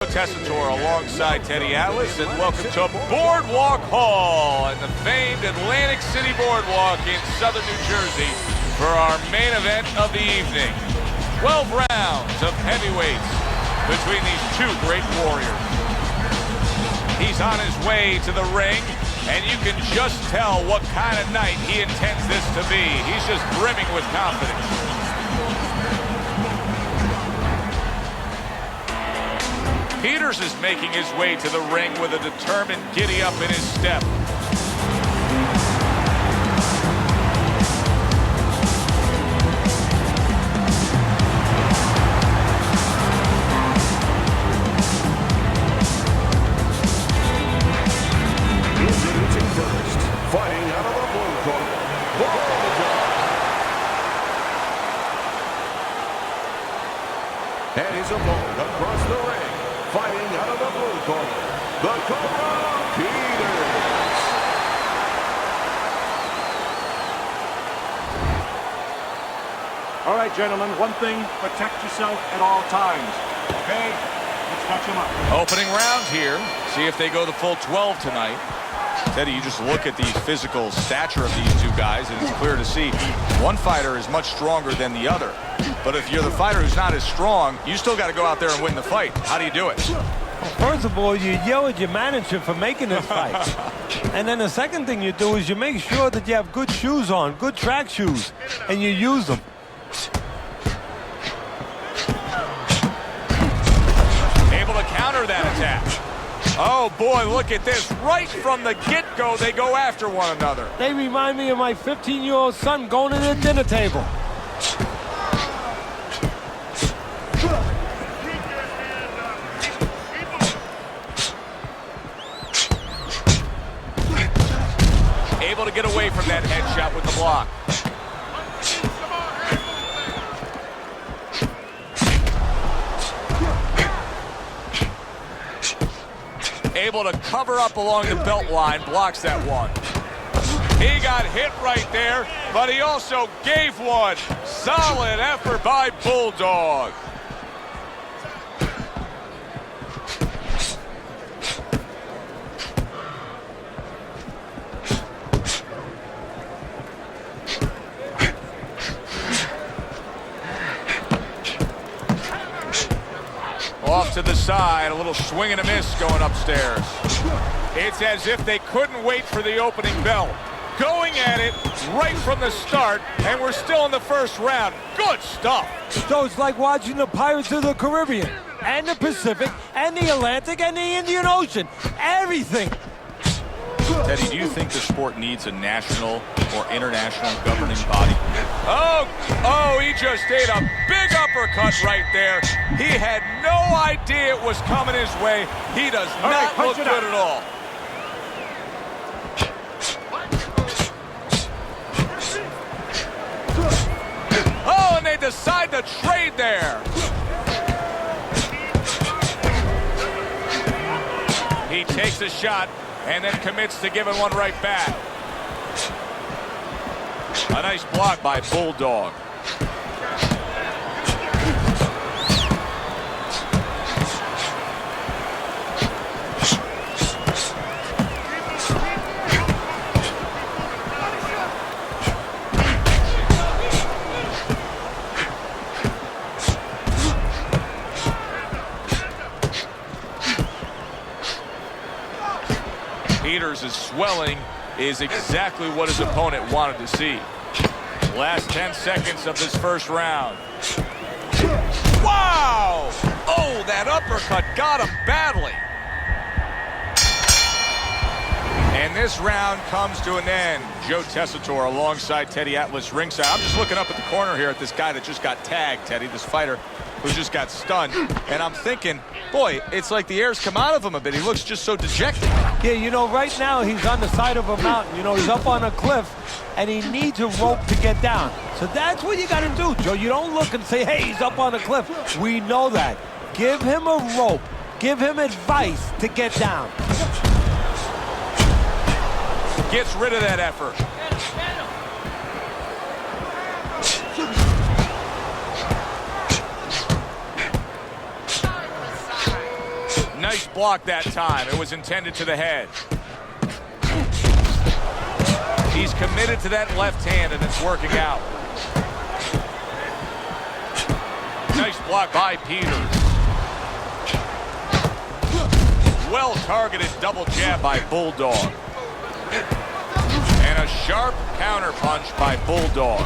Tessitore alongside Teddy Atlas, and welcome to Boardwalk Hall and the famed Atlantic City Boardwalk in southern New Jersey for our main event of the evening. 12 rounds of heavyweights between these two great warriors. He's on his way to the ring, and you can just tell what kind of night he intends this to be. He's just brimming with confidence. Peters is making his way to the ring with a determined giddy-up in his step. Introducing first, fighting out of the blue corner, Golota. And his opponent across the ring, fighting out of the blue corner, the Cobra, Peters. All right, gentlemen, one thing, protect yourself at all times. Okay? Let's touch them up. Opening round here. See if they go the full 12 tonight. Teddy, you just look at the physical stature of these two guys, and it's clear to see one fighter is much stronger than the other. But if you're the fighter who's not as strong, you still got to go out there and win the fight. How do you do it? Well, first of all, you yell at your manager for making this fight. And then the second thing you do is you make sure that you have good shoes on, good track shoes, and you use them. Able to counter that attack. Oh, boy, look at this. Right from the get-go, they go after one another. They remind me of my 15-year-old son going to the dinner table. Able to get away from that headshot with the block. Able to cover up along the belt line, blocks that one. He got hit right there, but he also gave one. Solid effort by Bulldog. Off to the side, a little swing and a miss going upstairs. It's as if they couldn't wait for the opening bell. Going at it right from the start, and we're still in the first round. Good stuff. So it's like watching the Pirates of the Caribbean, and the Pacific, and the Atlantic, and the Indian Ocean. Everything. Teddy, do you think the sport needs a national or international governing body? Oh, he just ate a big uppercut right there. He had no idea it was coming his way. He does not look good at all. Oh, and they decide to trade there. He takes a shot and then commits to giving one right back. A nice block by Bulldog. Peters is swelling, is exactly what his opponent wanted to see. Last 10 seconds of this first round. Wow! Oh, that uppercut got him badly. And this round comes to an end. Joe Tessitore alongside Teddy Atlas ringside. I'm just looking up at the corner here at this guy that just got tagged, Teddy, this fighter who just got stunned. And I'm thinking, boy, it's like the air's come out of him a bit. He looks just so dejected. Yeah, you know, right now he's on the side of a mountain. You know, he's up on a cliff, and he needs a rope to get down. So that's what you got to do, Joe. You don't look and say, hey, he's up on a cliff. We know that. Give him a rope. Give him advice to get down. Gets rid of that effort. Nice block that time. It was intended to the head. He's committed to that left hand, and it's working out. Nice block by Peters. Well-targeted double jab by Bulldog. And a sharp counter punch by Bulldog.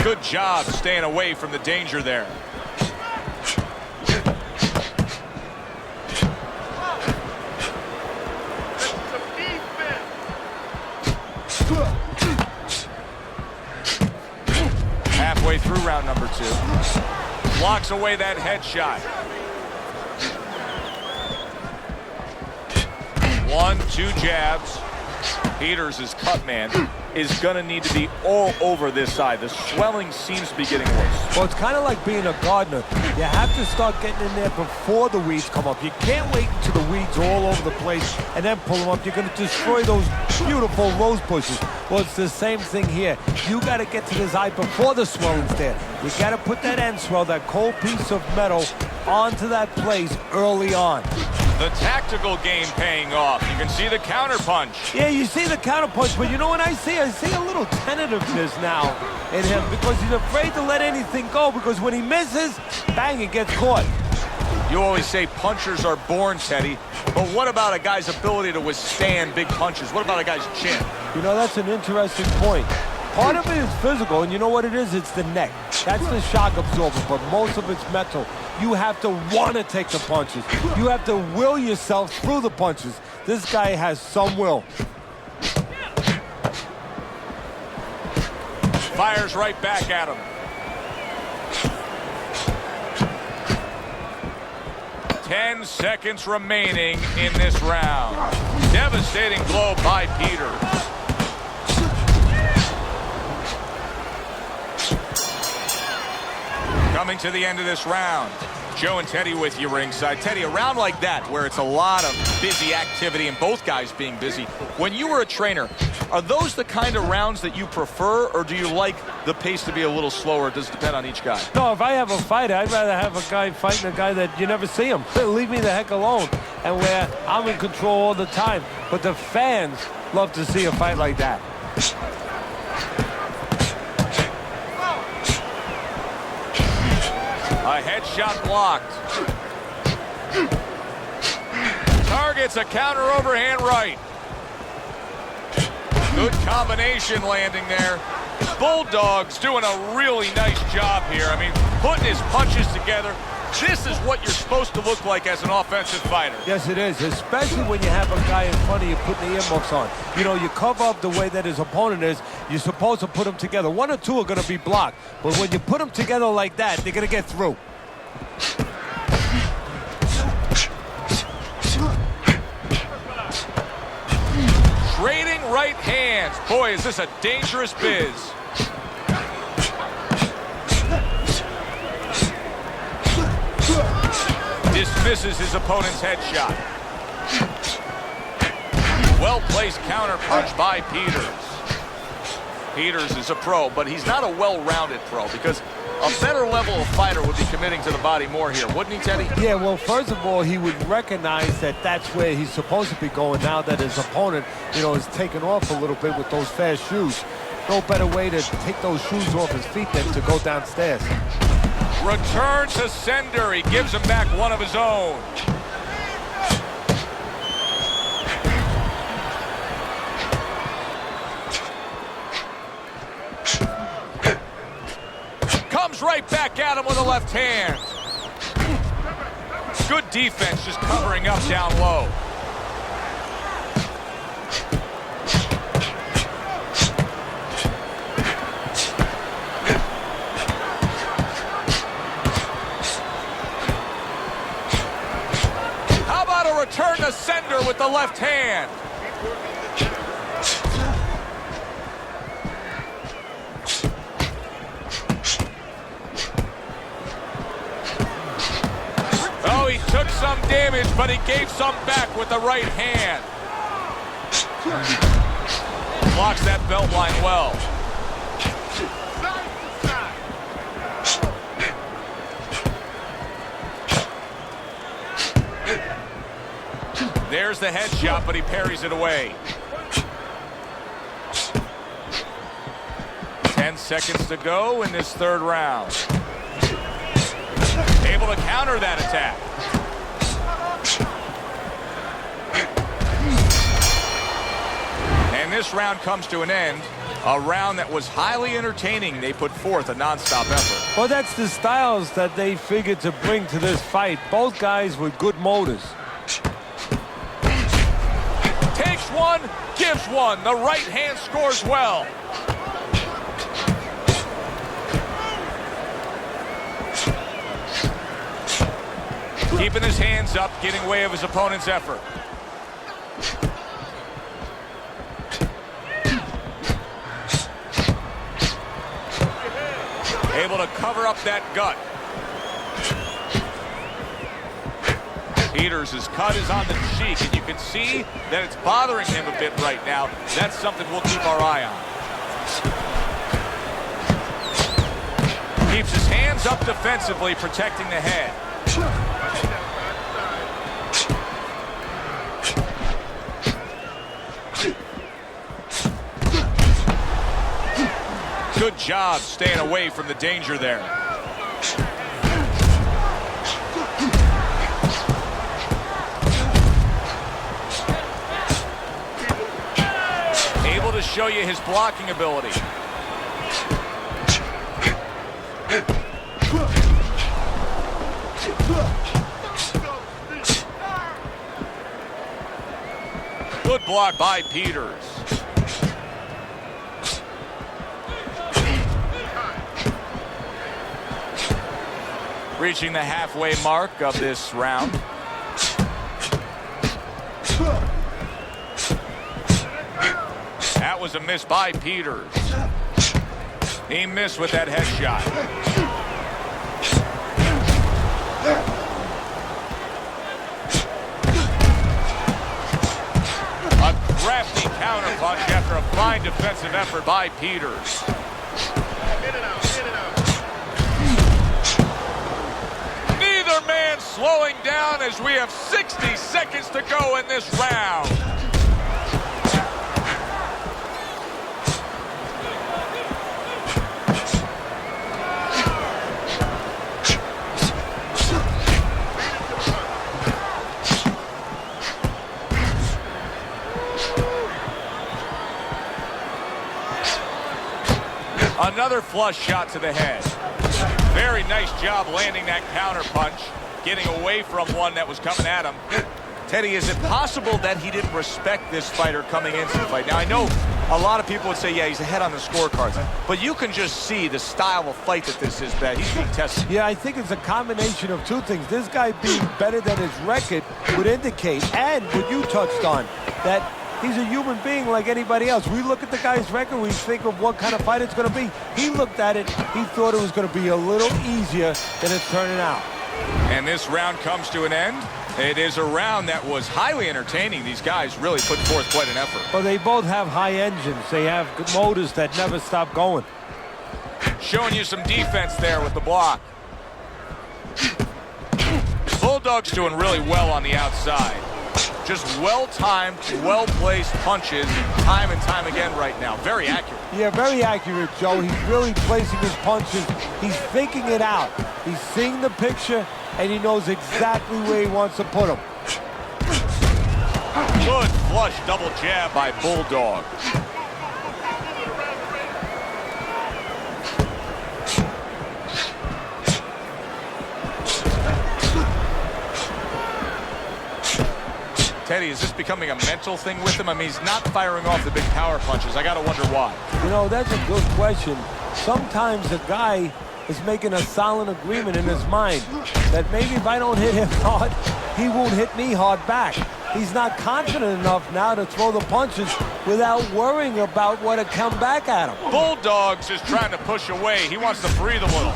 Good job staying away from the danger there. Halfway through round number 2. Blocks away that headshot. 1, 2 jabs. Peters' cut man is going to need to be all over this side. The swelling seems to be getting worse. Well, it's kind of like being a gardener. You have to start getting in there before the weeds come up. You can't wait until the weeds are all over the place and then pull them up. You're going to destroy those beautiful rose bushes. Well, it's the same thing here. You got to get to this eye before the swelling's there. You got to put that end swell, that cold piece of metal, onto that place early on. The tactical game paying off. You can see the counter punch. Yeah, you see the counter punch, but you know what I see? I see a little tentativeness now in him because he's afraid to let anything go, because when he misses, bang, it gets caught. You always say punchers are born, Teddy, but what about a guy's ability to withstand big punches? What about a guy's chin? You know, that's an interesting point. Part of it is physical, and you know what it is? It's the neck. That's the shock absorber, but most of it's mental. You have to want to take the punches. You have to will yourself through the punches. This guy has some will. Fires right back at him. 10 seconds remaining in this round. Devastating blow by Peters. Coming to the end of this round. Joe and Teddy with you ringside. Teddy, a round like that where it's a lot of busy activity and both guys being busy. When you were a trainer, are those the kind of rounds that you prefer, or do you like the pace to be a little slower? Does it depend on each guy? No, if I have a fight, I'd rather have a guy fighting a guy that you never see him. Leave me the heck alone. And where I'm in control all the time. But the fans love to see a fight like that. A headshot blocked. Targets a counter overhand right. Good combination landing there. Bulldog's doing a really nice job here. I mean, putting his punches together. This is what you're supposed to look like as an offensive fighter. Yes, it is, especially when you have a guy in front of you putting the earmuffs on. You know, you cover up the way that his opponent is. You're supposed to put them together. 1 or 2 are going to be blocked. But when you put them together like that, they're going to get through. Trading right hands. Boy, is this a dangerous biz. Dismisses his opponent's headshot. Well-placed counter punch by Peters. Peters is a pro, but he's not a well-rounded pro, because a better level of fighter would be committing to the body more here, wouldn't he, Teddy? Yeah, well, first of all, he would recognize that that's where he's supposed to be going now that his opponent, you know, is taken off a little bit with those fast shoes. No better way to take those shoes off his feet than to go downstairs. Return to sender. He gives him back one of his own. Comes right back at him with a left hand. Good defense, just covering up down low. How about a return to sender with the left hand? Oh, he took some damage, but he gave some back with the right hand. Blocks that belt line well. There's the headshot, but he parries it away. 10 seconds to go in this third round. Able to counter that attack. And this round comes to an end. A round that was highly entertaining. They put forth a non-stop effort. Well, that's the styles that they figured to bring to this fight. Both guys with good motors. Takes one, gives one. The right hand scores well. Keeping his hands up, getting way of his opponent's effort. Able to cover up that gut. Peters' cut is on the cheek, and you can see that it's bothering him a bit right now. That's something we'll keep our eye on. Keeps his hands up defensively, protecting the head. Good job staying away from the danger there. Able to show you his blocking ability. Good block by Peters. Reaching the halfway mark of this round. That was a miss by Peters. He missed with that headshot. A crafty counterpunch after a fine defensive effort by Peters. Neither man slowing down as we have 60 seconds to go in this round. Another flush shot to the head. Very nice job landing that counter punch, getting away from one that was coming at him. Teddy, is it possible that he didn't respect this fighter coming into the fight? Now, I know a lot of people would say, yeah, he's ahead on the scorecards, but you can just see the style of fight that this is, that he's being tested. Yeah, I think it's a combination of two things. This guy being better than his record would indicate, and what you touched on, that he's a human being like anybody else. We look at the guy's record, we think of what kind of fight it's going to be. He looked at it, he thought it was going to be a little easier than it's turning out. And this round comes to an end. It is a round that was highly entertaining. These guys really put forth quite an effort. Well, they both have high engines. They have good motors that never stop going. Showing you some defense there with the block. Bulldog's doing really well on the outside. Just well-timed, well-placed punches time and time again right now. Very accurate. Yeah, very accurate, Joe. He's really placing his punches. He's thinking it out. He's seeing the picture, and he knows exactly where he wants to put them. Good flush double jab by Bulldog. Teddy, is this becoming a mental thing with him? I mean, he's not firing off the big power punches. I got to wonder why. You know, that's a good question. Sometimes a guy is making a silent agreement in his mind that maybe if I don't hit him hard, he won't hit me hard back. He's not confident enough now to throw the punches without worrying about what will come back at him. Bulldogs is trying to push away. He wants to breathe a little.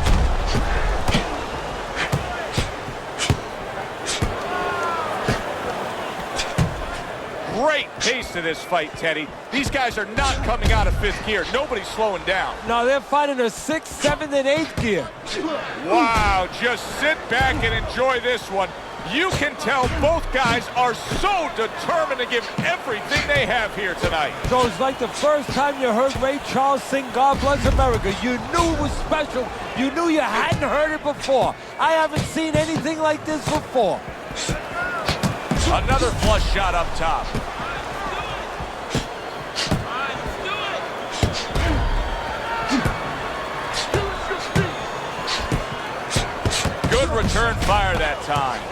great pace to this fight, Teddy. These guys are not coming out of fifth gear. Nobody's slowing down. No, they're fighting a 6th, 7th, and 8th gear. Wow, just sit back and enjoy this one. You can tell both guys are so determined to give everything they have here tonight. So it's like the first time you heard Ray Charles sing God Bless America. You knew it was special. You knew you hadn't heard it before. I haven't seen anything like this before. Another flush shot up top. Good return fire that time.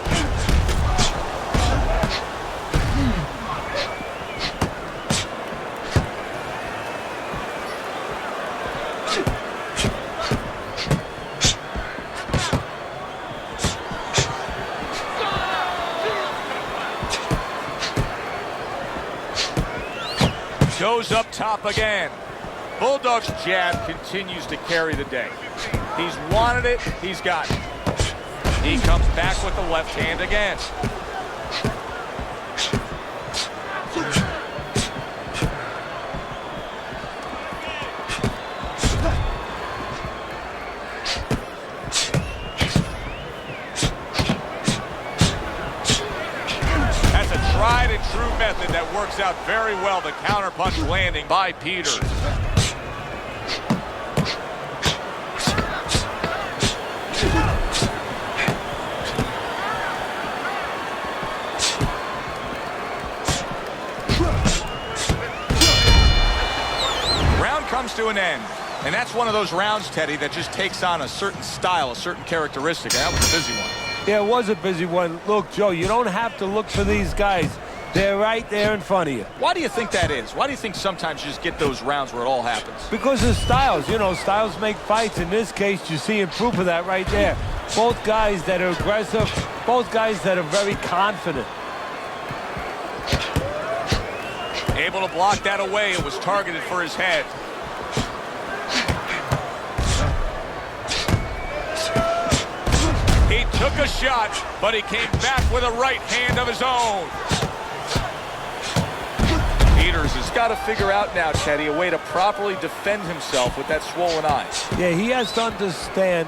Goes up top again. Bulldog's jab continues to carry the day. He's wanted it, he's got it. He comes back with the left hand again. That's a tried and true method that works out very well. The counterpunch landing by Peters. Comes to an end, and that's one of those rounds, Teddy, that just takes on a certain style, a certain characteristic. That was a busy one. Yeah, it was a busy one. Look, Joe, you don't have to look for these guys. They're right there in front of you. Why do you think that is? Why do you think sometimes you just get those rounds where it all happens? Because of styles. You know, styles make fights. In this case, you see proof of that right there. Both guys that are aggressive, both guys that are very confident. Able to block that away. It was targeted for his head. He took a shot, but he came back with a right hand of his own. Peters has got to figure out now, Teddy, a way to properly defend himself with that swollen eye. Yeah, he has to understand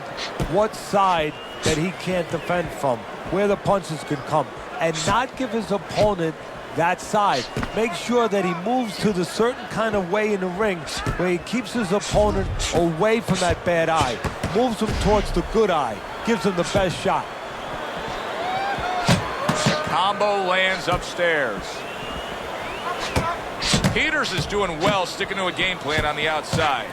what side that he can't defend from, where the punches can come, and not give his opponent that side. Make sure that he moves to the certain kind of way in the ring where he keeps his opponent away from that bad eye, moves him towards the good eye, gives him the best shot. The combo lands upstairs. Peters is doing well sticking to a game plan on the outside.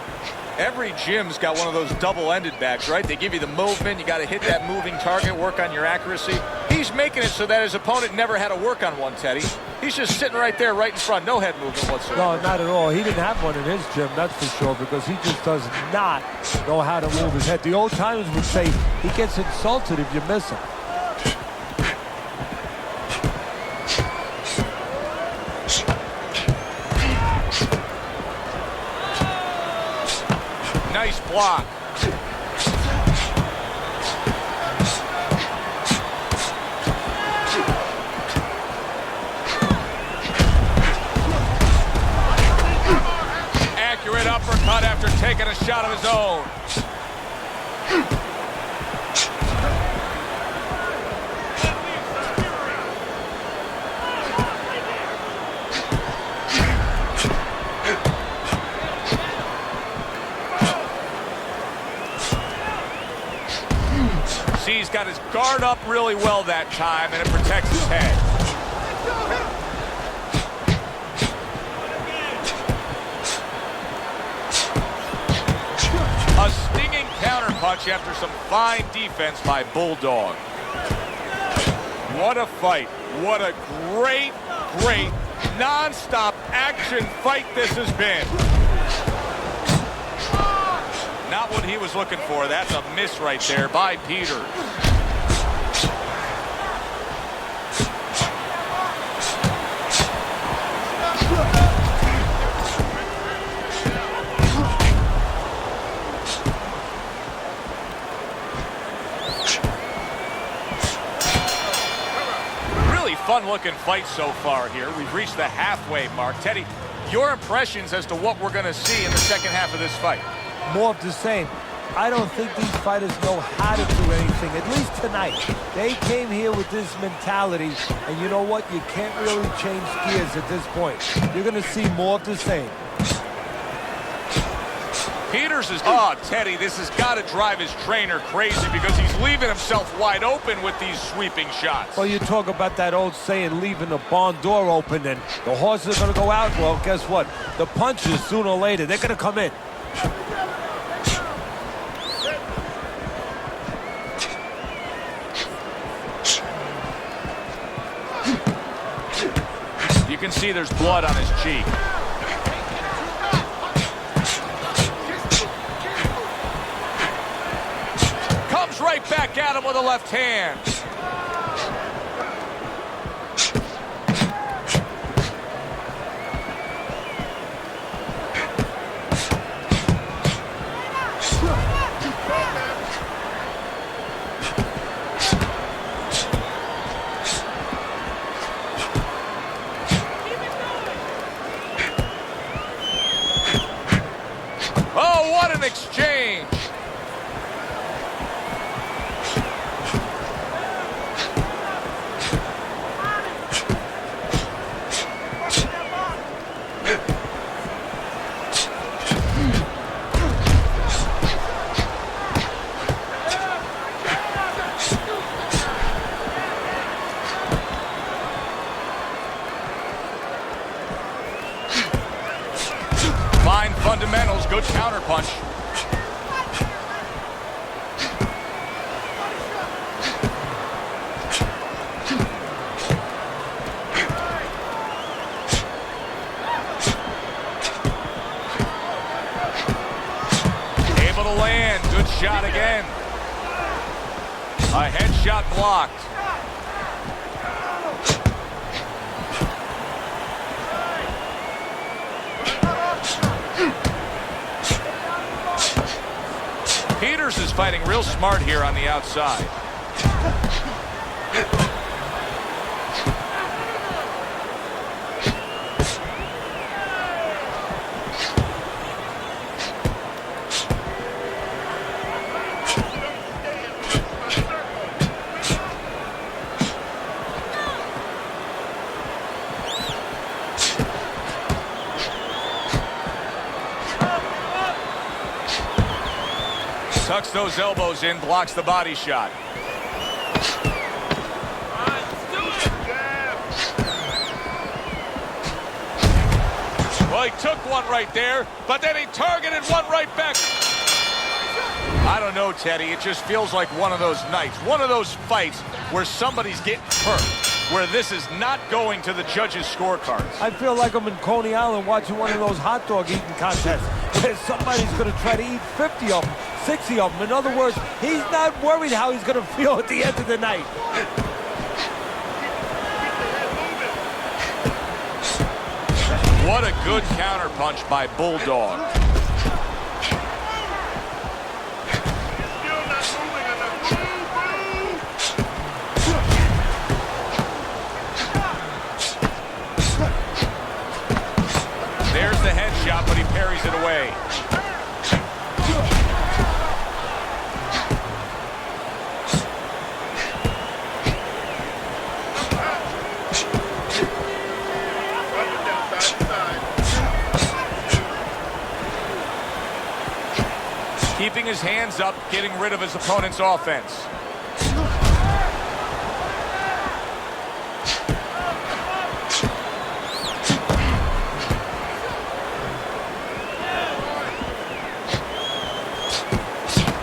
Every gym's got one of those double-ended bags, right? They give you the movement, you got to hit that moving target, work on your accuracy. He's making it so that his opponent never had to work on one, Teddy. He's just sitting right there, right in front, no head movement whatsoever. No, not at all. He didn't have one in his gym, that's for sure, because he just does not know how to move his head. The old timers would say he gets insulted if you miss him. Nice block. Accurate uppercut after taking a shot of his own. See, he's got his guard up really well that time, and it protects his head. A stinging counterpunch after some fine defense by Bulldog. What a fight. What a great, great, non-stop action fight this has been. Not what he was looking for. That's a miss right there by Peters. Really fun-looking fight so far here. We've reached the halfway mark. Teddy, your impressions as to what we're going to see in the second half of this fight? More of the same. I don't think these fighters know how to do anything, at least tonight. They came here with this mentality, and you know what? You can't really change gears at this point. You're going to see more of the same. Peters is... Oh, Teddy, this has got to drive his trainer crazy because he's leaving himself wide open with these sweeping shots. Well, you talk about that old saying, leaving the barn door open, and the horses are going to go out. Well, guess what? The punches, sooner or later, they're going to come in. You can see there's blood on his cheek. Comes right back at him with a left hand. Oh, what an exchange! Fine fundamentals, good counterpunch. Able to land, good shot again. A headshot blocked. Peters is fighting real smart here on the outside. Tucks those elbows in, blocks the body shot. Well, he took one right there, but then he targeted one right back. I don't know, Teddy. It just feels like one of those nights, one of those fights where somebody's getting hurt, where this is not going to the judges' scorecards. I feel like I'm in Coney Island watching one of those hot dog eating contests where somebody's going to try to eat 50 of them, 60 of them. In other words, he's not worried how he's going to feel at the end of the night. What a good counterpunch by Bulldog. There's the headshot, but he parries it away. Keeping his hands up, getting rid of his opponent's offense.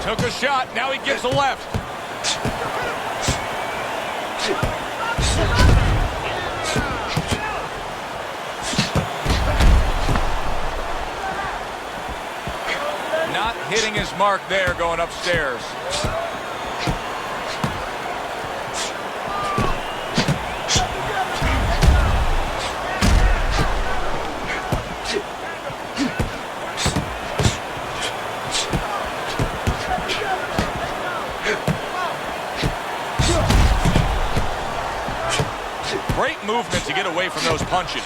Took a shot, now he gives a left. Not hitting his mark there, going upstairs. Great movement to get away from those punches.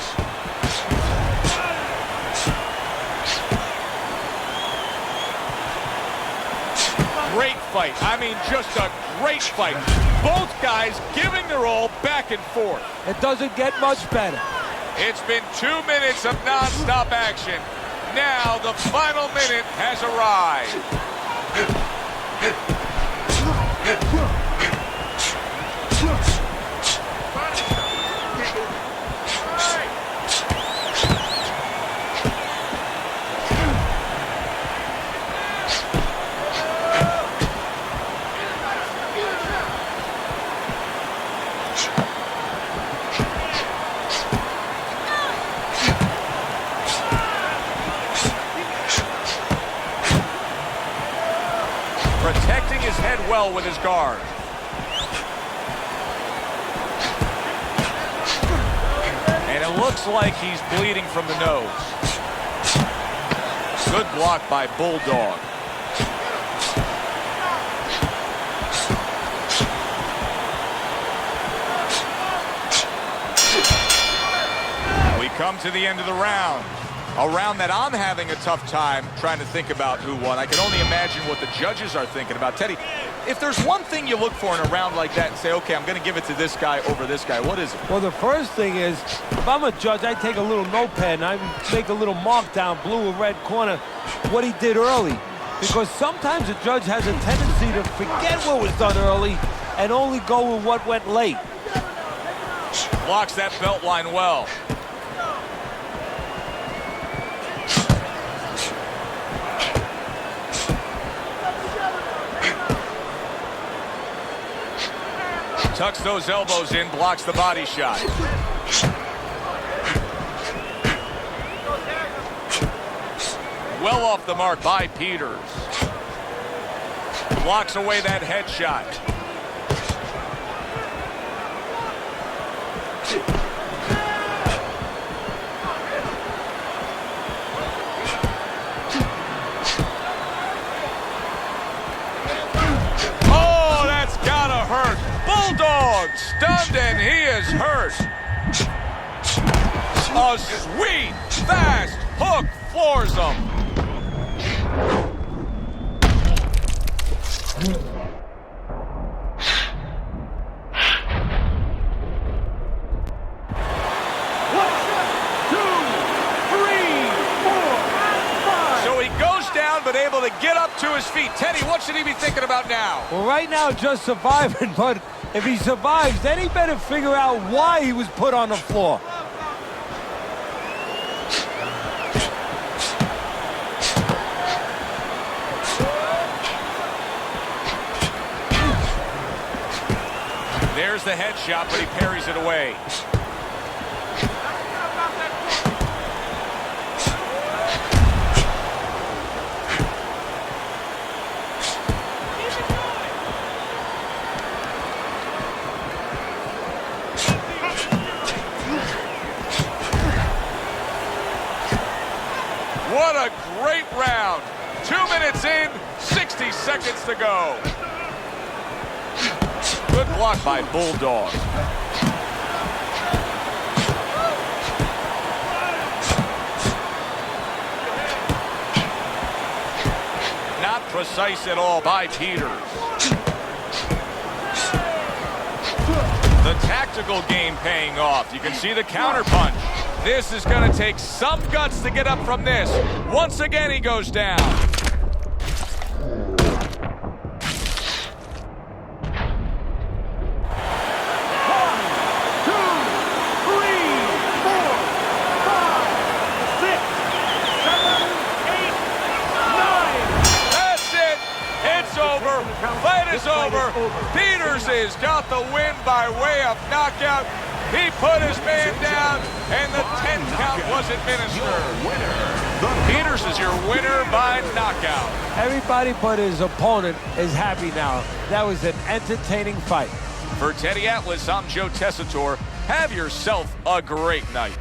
Great fight. I mean, just a great fight. Both guys giving their all back and forth. It doesn't get much better. It's been 2 minutes of non-stop action. Now the final minute has arrived. Protecting his head well with his guard. And it looks like he's bleeding from the nose. Good block by Bulldog. We come to the end of the round. A round that I'm having a tough time trying to think about who won. I can only imagine what the judges are thinking about. Teddy, if there's one thing you look for in a round like that and say, okay, I'm going to give it to this guy over this guy, what is it? Well, the first thing is, if I'm a judge, I take a little notepad and I make a little mark down, blue or red corner, what he did early. Because sometimes a judge has a tendency to forget what was done early and only go with what went late. Blocks that belt line well. Tucks those elbows in, blocks the body shot. Well off the mark by Peters. Blocks away that headshot. Oh, that's gotta hurt. Bulldog stunned and he is hurt. A sweet, fast hook floors him. So he goes down but able to get up to his feet. Teddy, what should he be thinking about now? Well, right now, just surviving, but if he survives, then he better figure out why he was put on the floor. There's the headshot, but he parries it away. What a great round. 2 minutes in, 60 seconds to go. Good block by Bulldog. Not precise at all by Peters. The tactical game paying off. You can see the counter punch. This is going to take some guts to get up from this. Once again, he goes down. Fight is over. Peters has got the win by way of knockout. He put his man down, and the 10 count was administered. Peters is your winner by knockout. Everybody but his opponent is happy now. That was an entertaining fight. For Teddy Atlas, I'm Joe Tessitore. Have yourself a great night.